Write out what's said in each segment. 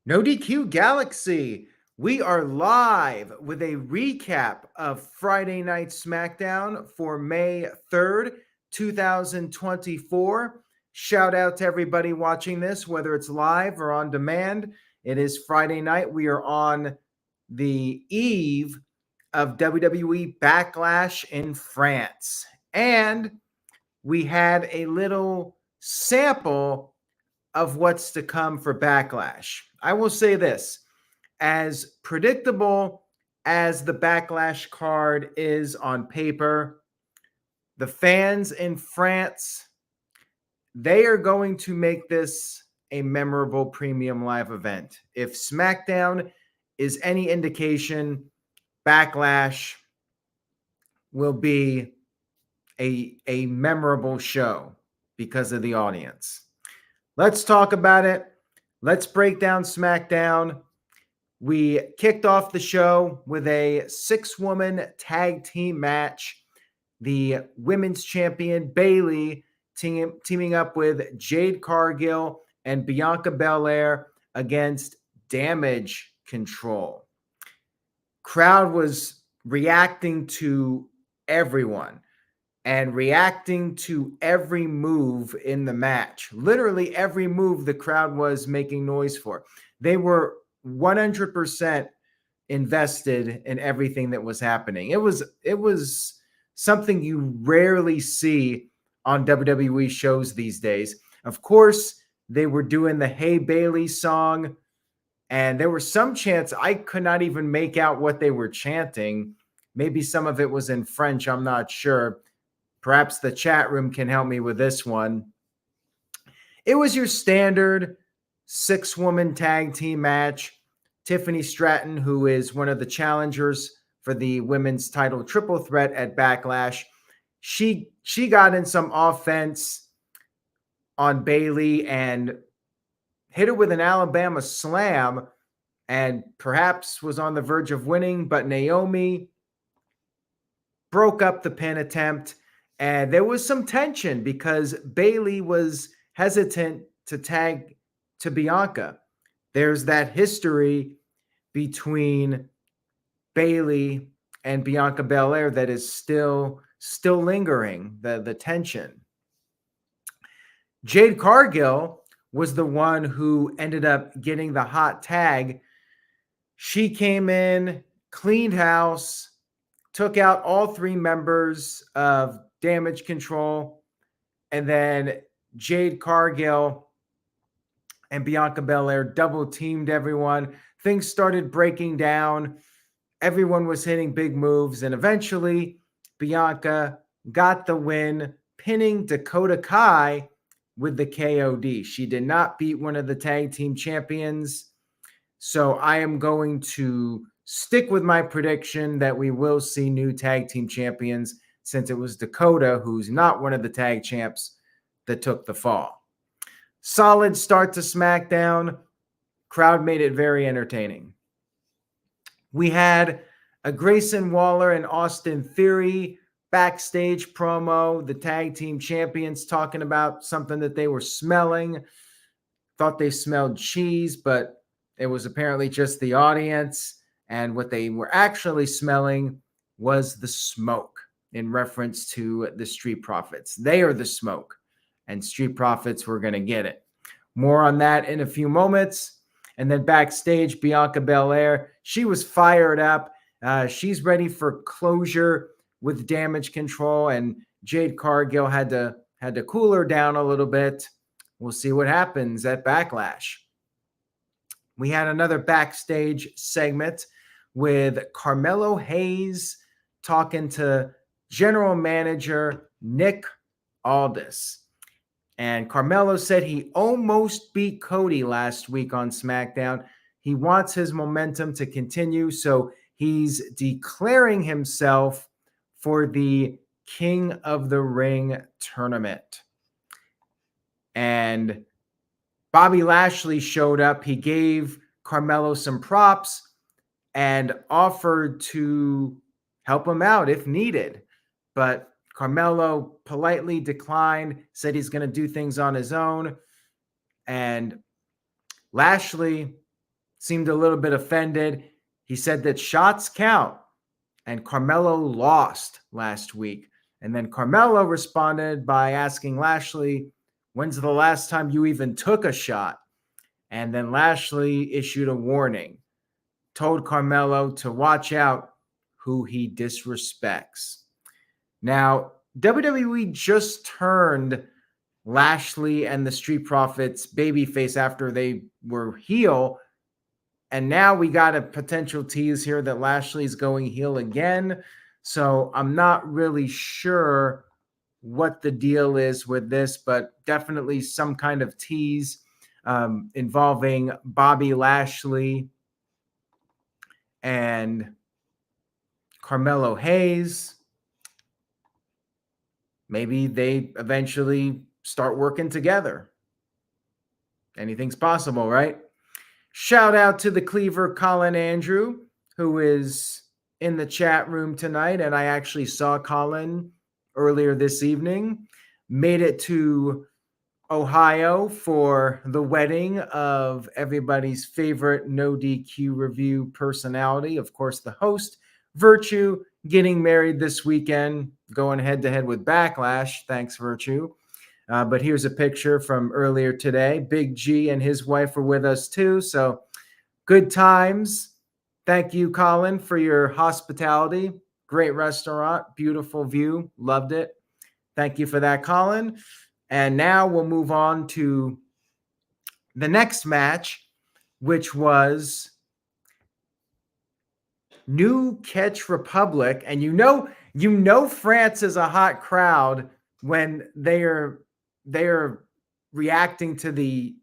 No DQ Galaxy. We are live with a recap of Friday Night Smackdown for May 3rd, 2024. Shout out to everybody watching this, whether it's live or on demand. It is Friday night. We are on the eve of WWE Backlash in France. And we had a little sample of what's to come for Backlash. I will say this, as predictable as the Backlash card is on paper, the fans in France, they are going to make this a memorable premium live event. If SmackDown is any indication, Backlash will be a memorable show because of the audience. Let's talk about it. Let's break down SmackDown. We kicked off the show with a 6-woman tag team match. The women's champion Bayley teaming up with Jade Cargill and Bianca Belair against Damage Control. Crowd was reacting to everyone and reacting to every move in the match. Literally every move the crowd was making noise for. They were 100% invested in everything that was happening. It was something you rarely see on WWE shows these days. Of course, they were doing the Hey Bayley song, and there were some chants I could not even make out what they were chanting. Maybe some of it was in French, I'm not sure. Perhaps the chat room can help me with this one. It was your standard 6-woman tag team match. Tiffany Stratton, who is one of the challengers for the women's title triple threat at Backlash, she got in some offense on Bayley and hit her with an Alabama slam and perhaps was on the verge of winning, but Naomi broke up the pin attempt. And there was some tension because Bayley was hesitant to tag to Bianca. There's that history between Bayley and Bianca Belair that is still lingering, the tension. Jade Cargill was the one who ended up getting the hot tag. She came in, cleaned house, took out all 3 members of Damage Control, and then Jade Cargill and Bianca Belair double teamed everyone. Things started breaking down. Everyone was hitting big moves, and eventually Bianca got the win, pinning Dakota Kai with the KOD. She did not beat one of the tag team champions, so I am going to stick with my prediction that we will see new tag team champions, since it was Dakota, who's not one of the tag champs, that took the fall. Solid start to SmackDown. Crowd made it very entertaining. We had a Grayson Waller and Austin Theory backstage promo, the tag team champions talking about something that they were smelling. Thought they smelled cheese, but it was apparently just the audience. And what they were actually smelling was the smoke, in reference to the Street Profits. They are the smoke, and Street Profits were going to get it. More on that in a few moments. And then backstage, Bianca Belair, she was fired up. She's ready for closure with Damage Control, and Jade Cargill had to cool her down a little bit. We'll see what happens at Backlash. We had another backstage segment with Carmelo Hayes talking to General Manager Nick Aldis. And Carmelo said he almost beat Cody last week on SmackDown. He wants his momentum to continue, so he's declaring himself for the King of the Ring tournament. And Bobby Lashley showed up. He gave Carmelo some props and offered to help him out if needed. But Carmelo politely declined, said he's going to do things on his own. And Lashley seemed a little bit offended. He said that shots count, and Carmelo lost last week. And then Carmelo responded by asking Lashley, when's the last time you even took a shot? And then Lashley issued a warning, told Carmelo to watch out who he disrespects. Now, WWE just turned Lashley and the Street Profits babyface after they were heel. And now we got a potential tease here that Lashley's going heel again. So I'm not really sure what the deal is with this, but definitely some kind of tease involving Bobby Lashley and Carmelo Hayes. Maybe they eventually start working together. Anything's possible, right? Shout out to the Cleaver Colin Andrew, who is in the chat room tonight. And I actually saw Colin earlier this evening. Made it to Ohio for the wedding of everybody's favorite no DQ review personality. Of course, the host, Virtue, getting married this weekend, going head to head with Backlash. Thanks, Virtue. But here's a picture from earlier today. Big G and his wife were with us too. So good times. Thank you, Colin, for your hospitality. Great restaurant, beautiful view. Loved it. Thank you for that, Colin. And now we'll move on to the next match, which was New Catch Republic. And you know France is a hot crowd when they are reacting to the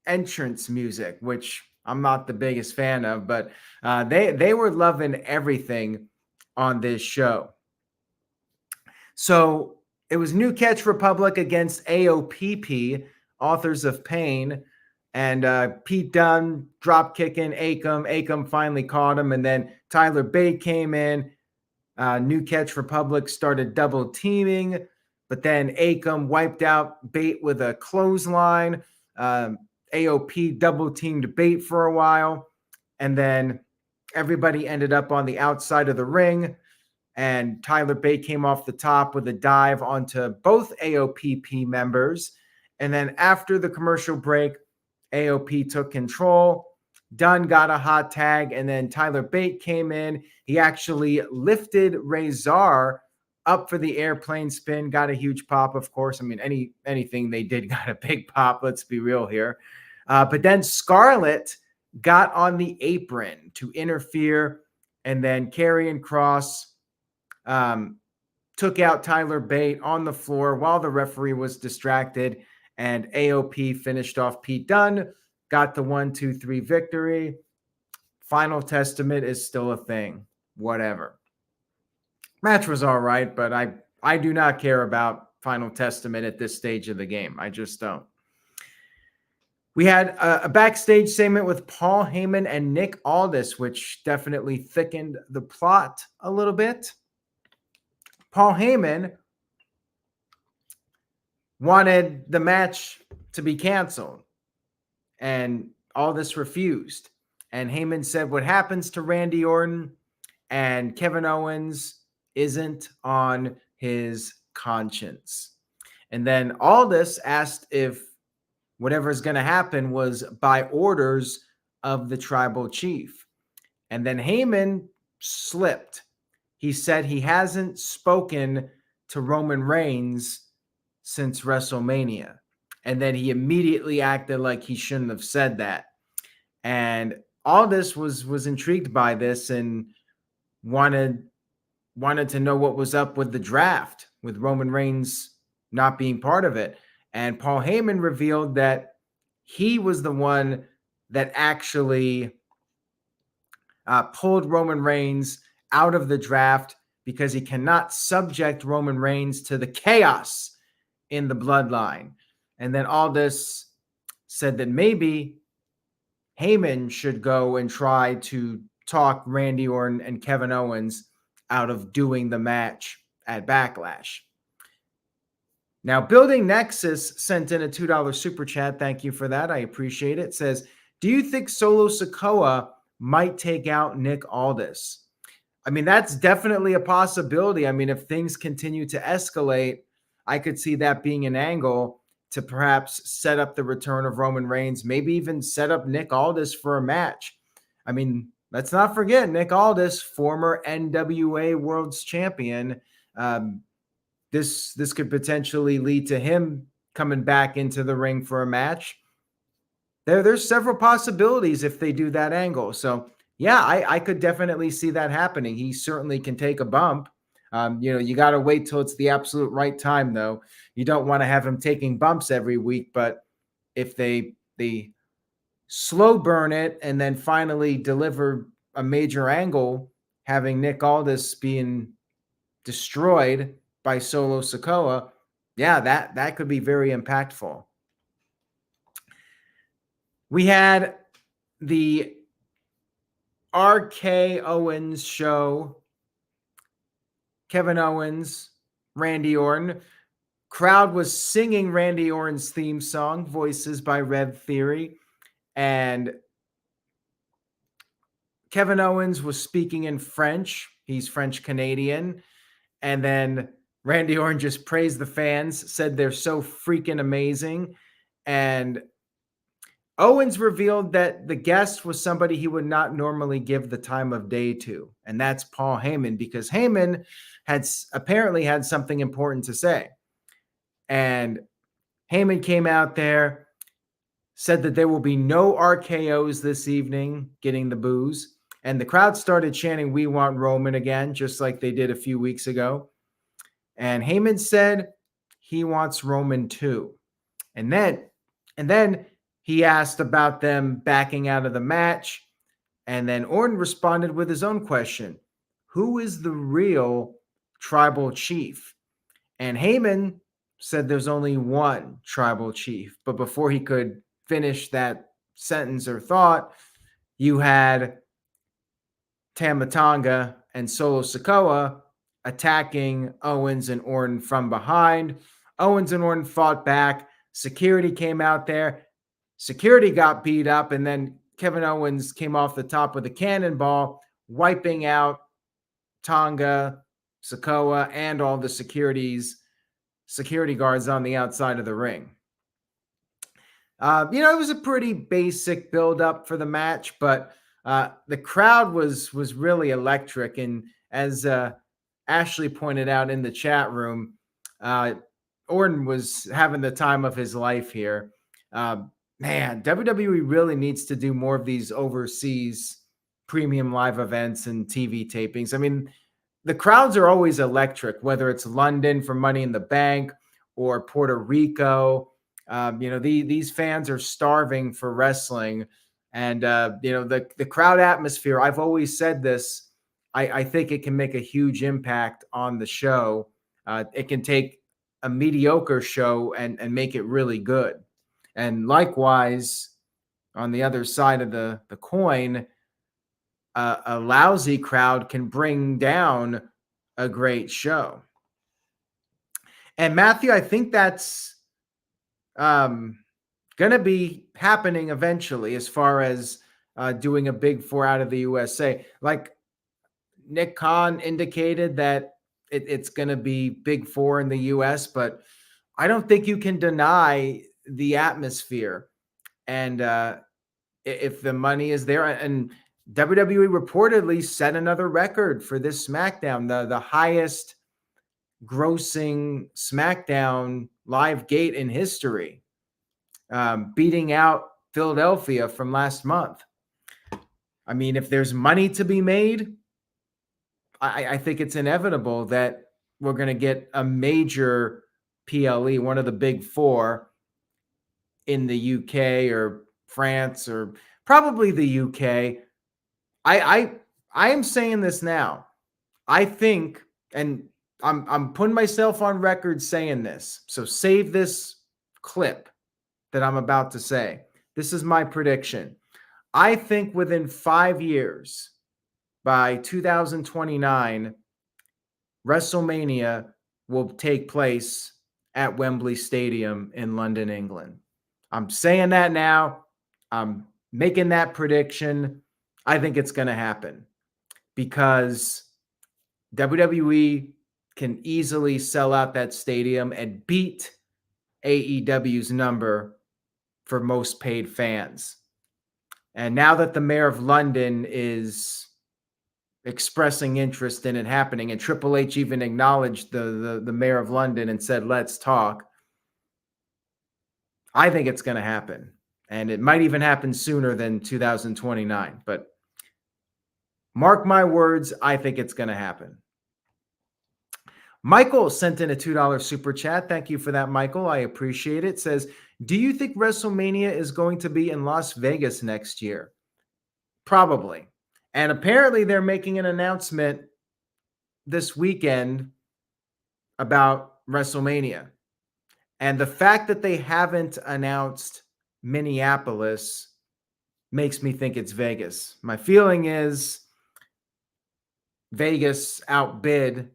entrance music, which I'm not the biggest fan of, but they were loving everything on this show. So it was New Catch Republic against AOPP, Authors of Pain, and Pete Dunne drop kicking Akam. Akam finally caught him, and then Tyler Bate came in. New Catch Republic started double teaming, but then Akam wiped out Bate with a clothesline. AOP double teamed Bate for a while, and then everybody ended up on the outside of the ring. And Tyler Bate came off the top with a dive onto both AOPP members. And then after the commercial break, AOP took control. Dunn got a hot tag, and then Tyler Bate came in. He actually lifted Razor up for the airplane spin, got a huge pop, of course. I mean, anything they did got a big pop, let's be real here. But then Scarlett got on the apron to interfere, and then Karrion Kross took out Tyler Bate on the floor while the referee was distracted, and AOP finished off Pete Dunne, got the 1-2-3 victory. Final Testament is still a thing. Whatever. Match was all right, but I do not care about Final Testament at this stage of the game. I just don't. We had a backstage segment with Paul Heyman and Nick Aldis, which definitely thickened the plot a little bit. Paul Heyman wanted the match to be canceled, and Aldis refused. And Heyman said what happens to Randy Orton and Kevin Owens isn't on his conscience. And then Aldis asked if whatever's going to happen was by orders of the tribal chief. And then Heyman slipped. He said he hasn't spoken to Roman Reigns since WrestleMania. And then he immediately acted like he shouldn't have said that. And Aldis was intrigued by this and wanted to know what was up with the draft, with Roman Reigns not being part of it. And Paul Heyman revealed that he was the one that actually pulled Roman Reigns out of the draft because he cannot subject Roman Reigns to the chaos in the bloodline. And then Aldis said that maybe Heyman should go and try to talk Randy Orton and Kevin Owens out of doing the match at Backlash. Now, Building Nexus sent in a $2 super chat. Thank you for that. I appreciate it. It says, Do you think Solo Sikoa might take out Nick Aldis? I mean, that's definitely a possibility. I mean, if things continue to escalate, I could see that being an angle to perhaps set up the return of Roman Reigns, maybe even set up Nick Aldis for a match. I mean, let's not forget Nick Aldis, former NWA World's Champion. This could potentially lead to him coming back into the ring for a match. There's several possibilities if they do that angle. So yeah, I could definitely see that happening. He certainly can take a bump. You got to wait till it's the absolute right time, though. You don't want to have him taking bumps every week, but if they slow burn it and then finally deliver a major angle, having Nick Aldis being destroyed by Solo Sikoa, yeah, that could be very impactful. We had the RKO Show, Kevin Owens, Randy Orton. Crowd was singing Randy Orton's theme song, voices by Red Theory, and Kevin Owens was speaking in French. He's French Canadian. And then Randy Orton just praised the fans, said they're so freaking amazing. And Owens revealed that the guest was somebody he would not normally give the time of day to, and that's Paul Heyman, because Heyman apparently had something important to say. And Heyman came out there, said that there will be no RKOs this evening, getting the boos, and the crowd started chanting, "We want Roman" again, just like they did a few weeks ago. And Heyman said he wants Roman too. And then he asked about them backing out of the match. And then Orton responded with his own question. Who is the real tribal chief? And Heyman said there's only one tribal chief. But before he could finish that sentence or thought, you had Tama Tonga and Solo Sikoa attacking Owens and Orton from behind. Owens and Orton fought back. Security came out there. Security got beat up, and then Kevin Owens came off the top with a cannonball, wiping out Tonga, Sikoa, and all the security guards on the outside of the ring. It was a pretty basic build-up for the match, but the crowd was really electric. And as Ashley pointed out in the chat room, Orton was having the time of his life here. Man, WWE really needs to do more of these overseas premium live events and TV tapings. I mean, the crowds are always electric, whether it's London for Money in the Bank or Puerto Rico. These fans are starving for wrestling. And, the crowd atmosphere, I've always said this, I think it can make a huge impact on the show. It can take a mediocre show and make it really good. And likewise, on the other side of the coin, a lousy crowd can bring down a great show. And Matthew, I think that's going to be happening eventually as far as doing a big four out of the USA. Like Nick Khan indicated that it's going to be big four in the US, but I don't think you can deny the atmosphere. And if the money is there, and WWE reportedly set another record for this SmackDown, the highest grossing SmackDown live gate in history, beating out Philadelphia from last month. I mean, if there's money to be made, I think it's inevitable that we're going to get a major PLE, one of the big four in the UK or France or probably the UK. I am saying this now. I think, and I'm putting myself on record saying this, so save this clip that I'm about to say. This is my prediction. I think within 5 years, by 2029, WrestleMania will take place at Wembley Stadium in London, England. I'm saying that now. I'm making that prediction. I think it's going to happen because WWE can easily sell out that stadium and beat AEW's number for most paid fans. And now that the mayor of London is expressing interest in it happening, and Triple H even acknowledged the mayor of London and said, let's talk, I think it's going to happen. And it might even happen sooner than 2029. But mark my words, I think it's going to happen. Michael sent in a $2 super chat. Thank you for that, Michael. I appreciate it. Says, do you think WrestleMania is going to be in Las Vegas next year? Probably. And apparently they're making an announcement this weekend about WrestleMania. And the fact that they haven't announced Minneapolis makes me think it's Vegas. My feeling is Vegas outbid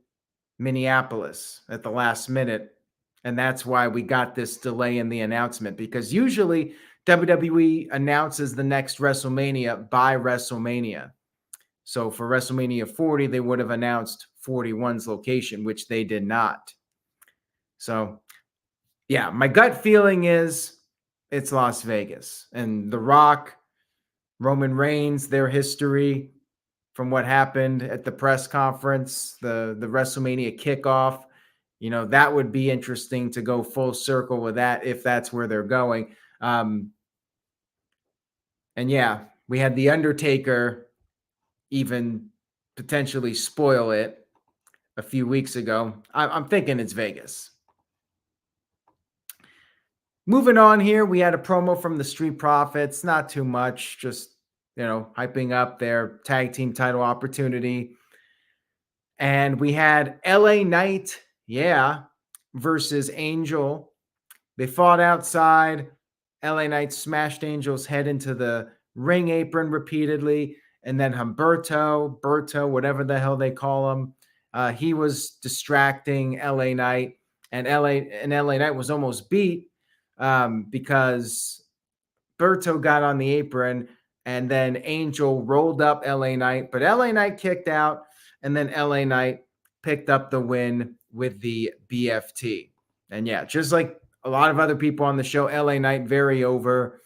Minneapolis at the last minute. And that's why we got this delay in the announcement, because usually WWE announces the next WrestleMania by WrestleMania. So for WrestleMania 40, they would have announced 41's location, which they did not. So yeah, my gut feeling is it's Las Vegas. And The Rock, Roman Reigns, their history from what happened at the press conference, the WrestleMania kickoff, you know, that would be interesting to go full circle with that if that's where they're going. And yeah, we had The Undertaker even potentially spoil it a few weeks ago. I'm thinking it's Vegas. Moving on here, we had a promo from the Street Profits. Not too much, just, you know, hyping up their tag team title opportunity. And we had LA Knight, versus Angel. They fought outside. LA Knight smashed Angel's head into the ring apron repeatedly. And then Berto, whatever the hell they call him, he was distracting LA Knight. And LA Knight was almost beat because Berto got on the apron and then Angel rolled up LA Knight. But LA Knight kicked out, and then LA Knight picked up the win with the BFT. And yeah, just like a lot of other people on the show, LA Knight very over.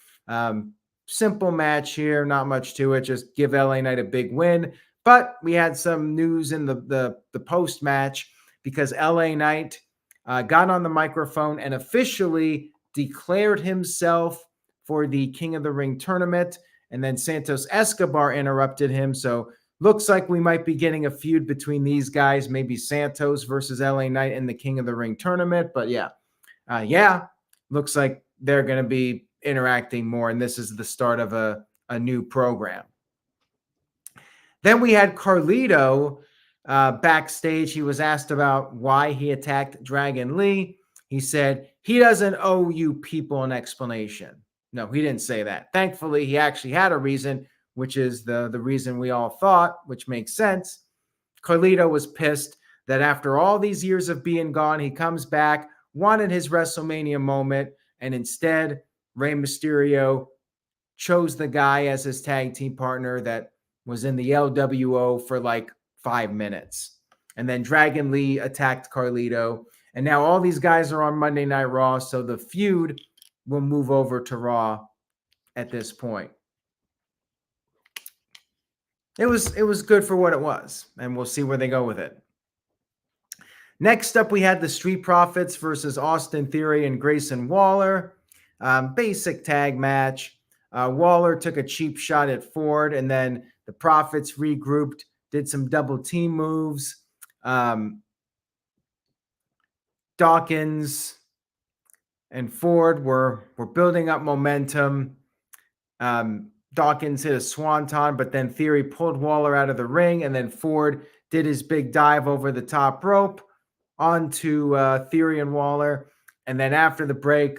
Simple match here, not much to it. Just give LA Knight a big win. But we had some news in the post match because LA Knight got on the microphone and officially declared himself for the King of the Ring tournament. And then Santos Escobar interrupted him. So looks like we might be getting a feud between these guys, maybe Santos versus LA Knight in the King of the Ring tournament. But looks like they're going to be interacting more, and this is the start of a new program. Then we had Carlito backstage. He was asked about why he attacked Dragon Lee. He said, he doesn't owe you people an explanation. No, he didn't say that. Thankfully, he actually had a reason, which is the reason we all thought, which makes sense. Carlito was pissed that after all these years of being gone, he comes back, wanted his WrestleMania moment, and instead Rey Mysterio chose the guy as his tag team partner that was in the LWO for like 5 minutes. And then Dragon Lee attacked Carlito. And now all these guys are on Monday Night Raw, so the feud will move over to Raw at this point. It was good for what it was, and we'll see where they go with it. Next up, we had the Street Profits versus Austin Theory and Grayson Waller. Basic tag match. Waller took a cheap shot at Ford, and then the Profits regrouped, did some double team moves. Dawkins and Ford were building up momentum. Dawkins hit a swanton, but then Theory pulled Waller out of the ring, and then Ford did his big dive over the top rope onto Theory and Waller. And then after the break,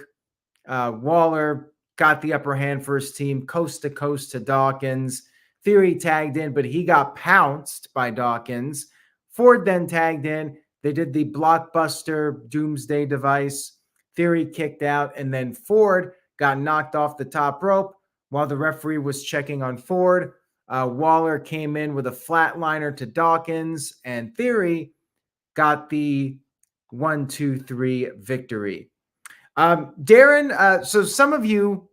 Waller got the upper hand for his team, coast to coast to Dawkins. Theory tagged in, but he got pounced by Dawkins. Ford then tagged in. They did the blockbuster doomsday device. Theory kicked out, and then Ford got knocked off the top rope. while the referee was checking on Ford. Waller came in with a flatliner to Dawkins, and Theory got the 1-2-3 victory. Darren, so some of you,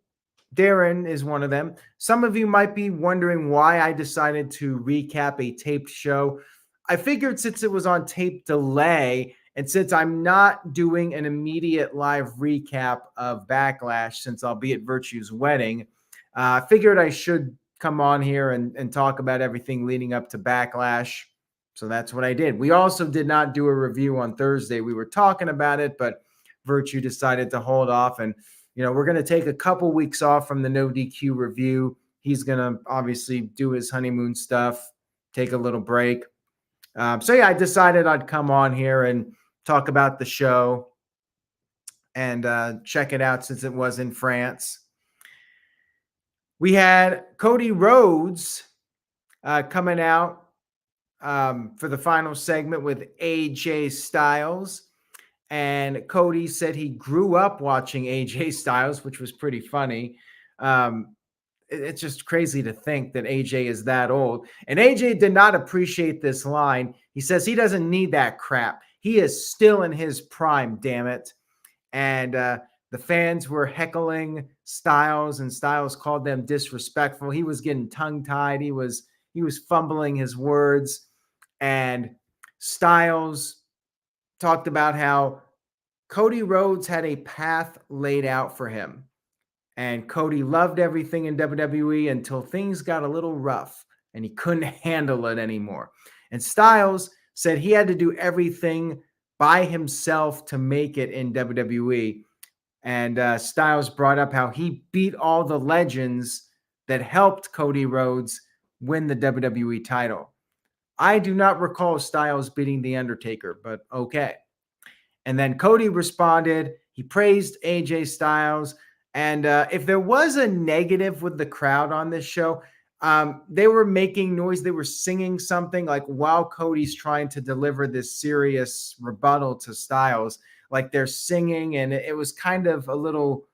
Darren is one of them. Some of you might be wondering why I decided to recap a taped show. I figured since it was on tape delay, and since I'm not doing an immediate live recap of Backlash, since I'll be at Virtue's wedding, I figured I should come on here and talk about everything leading up to Backlash. So that's what I did. We also did not do a review on Thursday. We were talking about it, but Virtue decided to hold off. And, we're going to take a couple weeks off from the No DQ review. He's going to obviously do his honeymoon stuff, take a little break. I decided I'd come on here and talk about the show and check it out since it was in France. We had Cody Rhodes coming out for the final segment with AJ Styles. And Cody said he grew up watching AJ Styles, which was pretty funny. It's just crazy to think that AJ is that old. And AJ did not appreciate this line. He says he doesn't need that crap. He is still in his prime, damn it. And the fans were heckling Styles, and Styles called them disrespectful. He was getting tongue-tied. He was fumbling his words. And Styles talked about how Cody Rhodes had a path laid out for him. And Cody loved everything in WWE until things got a little rough and he couldn't handle it anymore. And Styles said he had to do everything by himself to make it in WWE. And Styles brought up how he beat all the legends that helped Cody Rhodes win the WWE title. I do not recall Styles beating The Undertaker, but okay. And then Cody responded. He praised AJ Styles. And if there was a negative with the crowd on this show, they were making noise. They were singing something like while Cody's trying to deliver this serious rebuttal to Styles, like they're singing, and it was kind of a little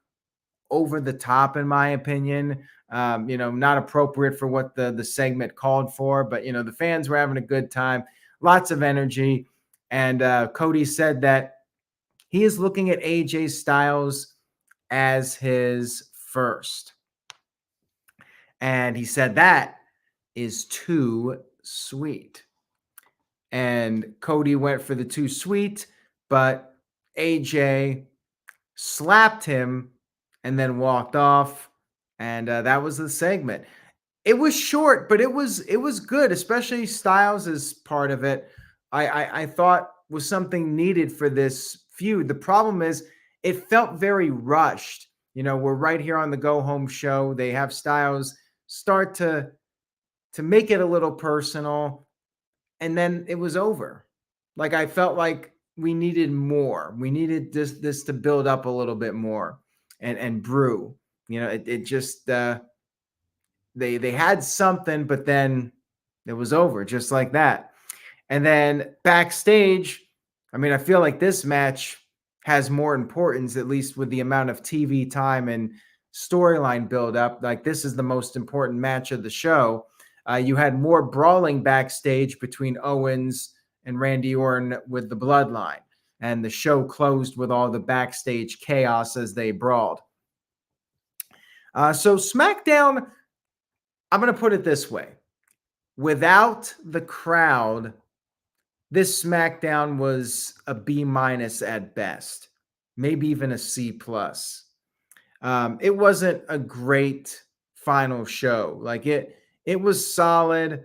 over the top, in my opinion. Not appropriate for what the segment called for, but the fans were having a good time, lots of energy. And Cody said that he is looking at AJ Styles as his first. And he said that is too sweet. And Cody went for the too sweet, but AJ slapped him and then walked off. And that was the segment. It was short, but it was good, especially Styles' part of it. I thought was something needed for this feud. The problem is it felt very rushed. We're right here on the Go Home show. They have Styles start to make it a little personal, and then it was over. Like I felt like we needed more. We needed this to build up a little bit more and brew. It just they had something, but then it was over just like that. And then backstage, I feel like this match has more importance, at least with the amount of TV time and storyline buildup. Like this is the most important match of the show. You had more brawling backstage between Owens and Randy Orton with the Bloodline. And the show closed with all the backstage chaos as they brawled. So SmackDown, I'm going to put it this way. Without the crowd, this SmackDown was a B- at best, maybe even a C+. It wasn't a great final show. Like it was solid.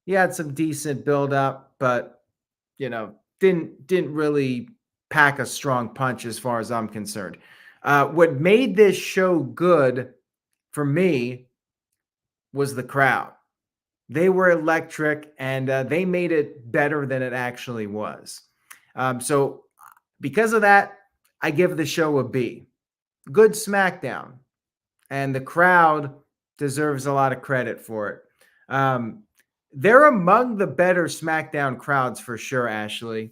You had some decent build-up, but didn't really pack a strong punch as far as I'm concerned. What made this show good for me was the crowd. They were electric, and they made it better than it actually was. So because of that, I give the show a B. Good SmackDown, and the crowd deserves a lot of credit for it. They're among the better SmackDown crowds for sure, Ashley.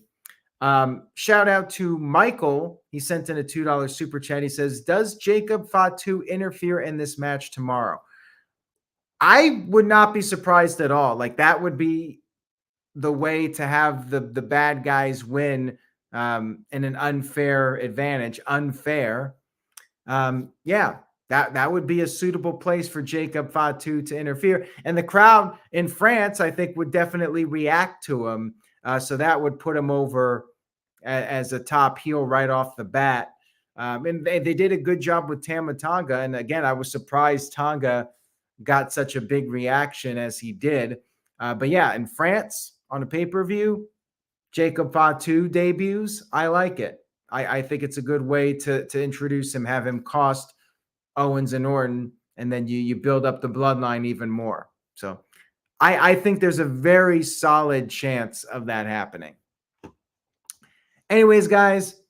Shout out to Michael. He sent in a $2 super chat. He says, does Jacob Fatu interfere in this match tomorrow? I would not be surprised at all. Like, that would be the way to have the bad guys win in an unfair advantage. Unfair. Yeah, that would be a suitable place for Jacob Fatu to interfere. And the crowd in France, I think, would definitely react to him. So that would put him over as a top heel right off the bat. And they did a good job with Tama Tonga. And again, I was surprised Tonga got such a big reaction as he did. But yeah, in France on a pay-per-view, Jacob Fatu debuts. I like it. I think it's a good way to introduce him, have him cost Owens and Orton, and then you build up the bloodline even more. So I think there's a very solid chance of that happening. Anyways, guys,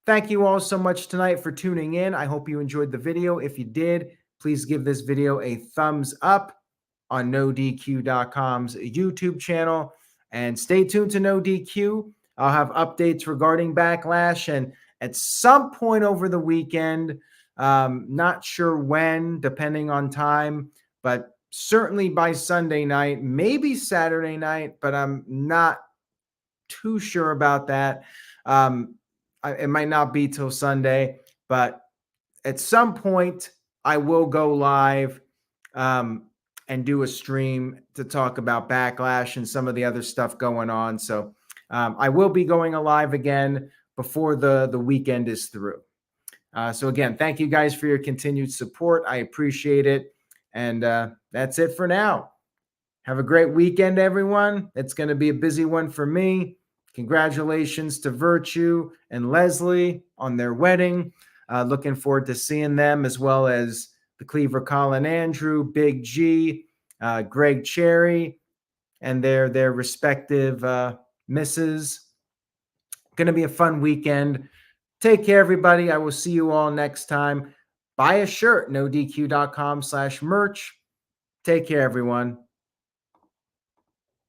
thank you all so much tonight for tuning in. I hope you enjoyed the video. If you did, please give this video a thumbs up on NoDQ.com's YouTube channel. And stay tuned to NoDQ. I'll have updates regarding Backlash. And at some point over the weekend, not sure when, depending on time, but certainly by Sunday night, maybe Saturday night, but I'm not too sure about that. It might not be till Sunday, but at some point I will go live and do a stream to talk about Backlash and some of the other stuff going on. So I will be going live again before the weekend is through. So again, thank you guys for your continued support. I appreciate it. And that's it for now. Have a great weekend, everyone. It's going to be a busy one for me. Congratulations to Virtue and Leslie on their wedding. Looking forward to seeing them, as well as the Cleaver Colin Andrew, Big G, Greg Cherry, and their respective misses. Going to be a fun weekend. Take care, everybody. I will see you all next time. Buy a shirt, NoDQ.com/merch. Take care, everyone.